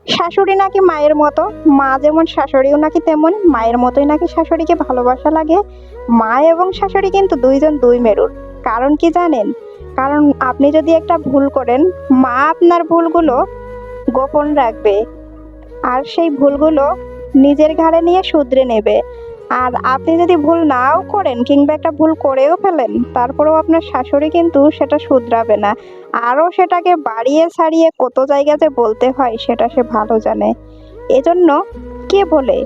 শাশুড়ি নাকি মায়ের মতো, মা যেমন শাশুড়িও নাকি তেমন মায়ের মতোই নাকি শাশুড়িকে ভালোবাসা লাগে। মা এবং শাশুড়ি কিন্তু দুইজন দুই মেরুর। কারণ কি জানেন? কারণ আপনি যদি একটা ভুল করেন, মা আপনার ভুলগুলো গোপন রাখবে আর সেই ভুলগুলো নিজের ঘাড়ে নিয়ে শুধরে নেবে। আর আপনি যদি ভুল নাও করেন কিংবা একটা ভুল করেও ফেলেন, তারপরেও আপনার শাশুড়ি কিন্তু সেটা শুধরাবে না। আরও সেটাকে বাড়িয়ে ছাড়িয়ে কত জায়গাতে বলতে হয় সেটা সে ভালো জানে। এজন্য কে বলে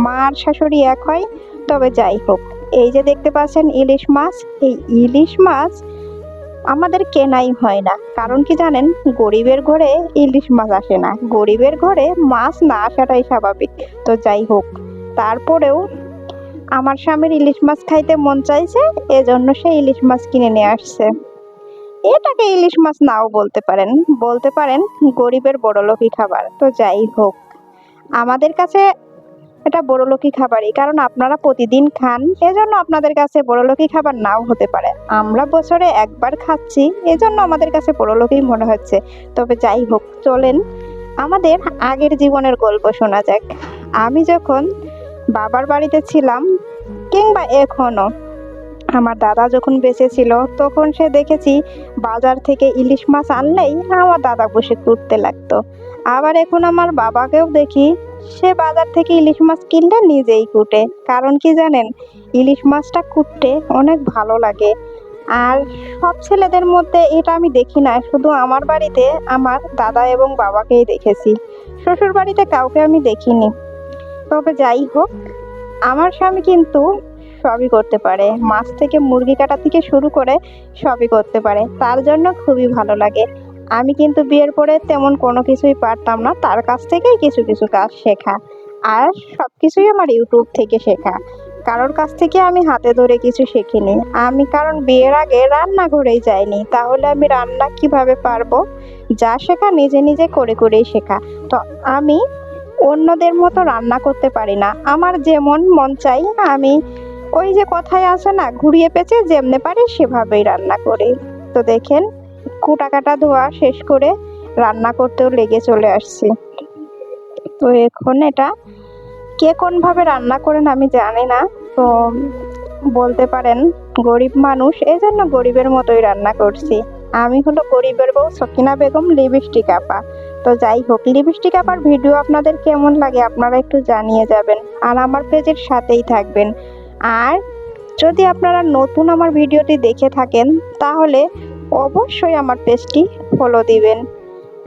মা আর শাশুড়ি এক হয়? তবে যাই হোক, এই যে দেখতে পাচ্ছেন ইলিশ মাছ, এই ইলিশ মাছ আমাদের কেনাই হয় না। কারণ কি জানেন? গরিবের ঘরে ইলিশ মাছ আসে না, গরিবের ঘরে মাছ না আসাটাই স্বাভাবিক। তো যাই হোক, তারপরেও আমার স্বামীর ইলিশ মাছ খাইতে মন চাইছে, এজন্য সে ইলিশ মাছ কিনে নিয়ে আসছে। এটাকে ইলিশ মাছ নাও বলতে পারেন, বলতে পারেন গরিবের বড়লোকি খাবার। তো যাই হোক, আমাদের কাছে এটা বড়লোকি খাবারই, কারণ আপনারা প্রতিদিন খান, এজন্য আপনাদের কাছে বড়লোকি খাবার নাও হতে পারে। আমরা বছরে একবার খাচ্ছি, এজন্য আমাদের কাছে বড়লোকি মনে হচ্ছে। তবে যাই হোক, চলেন আমাদের আগের জীবনের গল্প শোনা যাক। আমি যখন বাবার বাড়িতে ছিলাম, কিংবা এখনো আমার দাদা যখন বেঁচে ছিল, তখন সে দেখেছি বাজার থেকে ইলিশ মাছ আনলেই আমার দাদা বসে কুটতে লাগতো। আবার এখন আমার বাবাকেও দেখি, সে বাজার থেকে ইলিশ মাছ কিনলে নিজেই কুটে। কারণ কি জানেন? ইলিশ মাছটা কুটতে অনেক ভালো লাগে। আর সব ছেলেদের মধ্যে এটা আমি দেখি না, শুধু আমার বাড়িতে আমার দাদা এবং বাবাকেই দেখেছি, শ্বশুর বাড়িতে কাউকে আমি দেখিনি। তবে যাই হোক, আমার স্বামী কিন্তু সবই করতে পারে, মাছ থেকে মুরগি কাটা থেকে শুরু করে সবই করতে পারে, তার জন্য খুবই ভালো লাগে। আমি কিন্তু বিয়ের পরে তেমন কোনো কিছুই পারতাম না, তার কাছ থেকেই কিছু কিছু কাজ শেখা। আর সব কিছুই আমার ইউটিউব থেকে শেখা, কারোর কাছ থেকে আমি হাতে ধরে কিছু শিখিনি। আমি কারণ বিয়ের আগে রান্নাঘরেই যাইনি, তাহলে আমি রান্না কিভাবে পারবো? যা শেখা নিজে নিজে করে করেই শেখা। তো আমি অন্যদের মতো রান্না করতে পারি না, আমার যেমন মন চাই আমি, ওই যে কথায় আছে না, ঘুরিয়ে পেঁচে যেমনে পারি সেভাবেই রান্না করি। তো দেখেন, কুটা কাটা ধোয়া শেষ করে রান্না করতেও লেগে চলে আসছি। তো এখন এটা কে কোনভাবে রান্না করেন আমি জানি না। তো বলতে পারেন গরিব মানুষ, এজন্য গরিবের মতোই রান্না করছি। আমি হলো গরিবের বউ সকিনা বেগম, লিপস্টিক আপা। তো যাই হোক, লিপস্টিক আপার ভিডিও আপনাদের কেমন লাগে আপনারা একটু জানিয়ে যাবেন, আর আমার পেজের সাথেই থাকবেন। আর যদি আপনারা নতুন আমার ভিডিওটি দেখে থাকেন, তাহলে অবশ্যই আমার পেজটি ফলো দিবেন।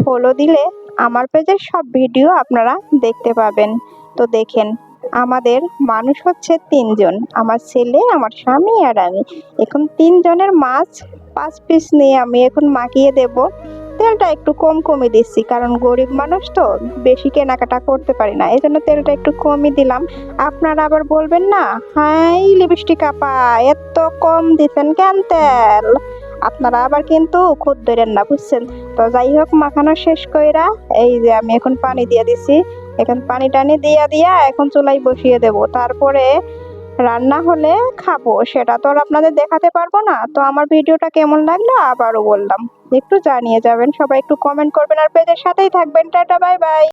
ফলো দিলে আমার পেজের সব ভিডিও আপনারা দেখতে পাবেন। তো দেখেন, আমাদের মানুষ হচ্ছে তিনজন, আমার ছেলে, আমার স্বামী আর আমি। এখন তিনজনের মাছ 5 পিস নিয়ে আমি এখন মাখিয়ে দেব। তেলটা একটু কম কমই দিচ্ছি, কারণ গরিব মানুষ তো বেশি কেনাকাটা করতে পারি না, এই জন্য তেলটা একটু কমই দিলাম। আপনারা আবার বলবেন না, হাই লিপস্টিক আপা এত কম দিচ্ছেন কেন তেল? আপনারা আবার কিন্তু খুদ ধরেন না, বুঝছেন? তো যাই হোক, মাখানো শেষ কইরা এই যে আমি এখন পানি দিয়ে দিছি। এখন পানি টানি দিয়া এখন চুলায় বসিয়ে দেব। তারপরে রান্না হলে খাবো, সেটা তো আর আপনাদের দেখাতে পারবো না। তো আমার ভিডিওটা কেমন লাগলো আবারও বললাম, একটু জানিয়ে যাবেন, সবাই একটু কমেন্ট করবেন আর পেজের সাথেই থাকবেন। Tata, bye bye.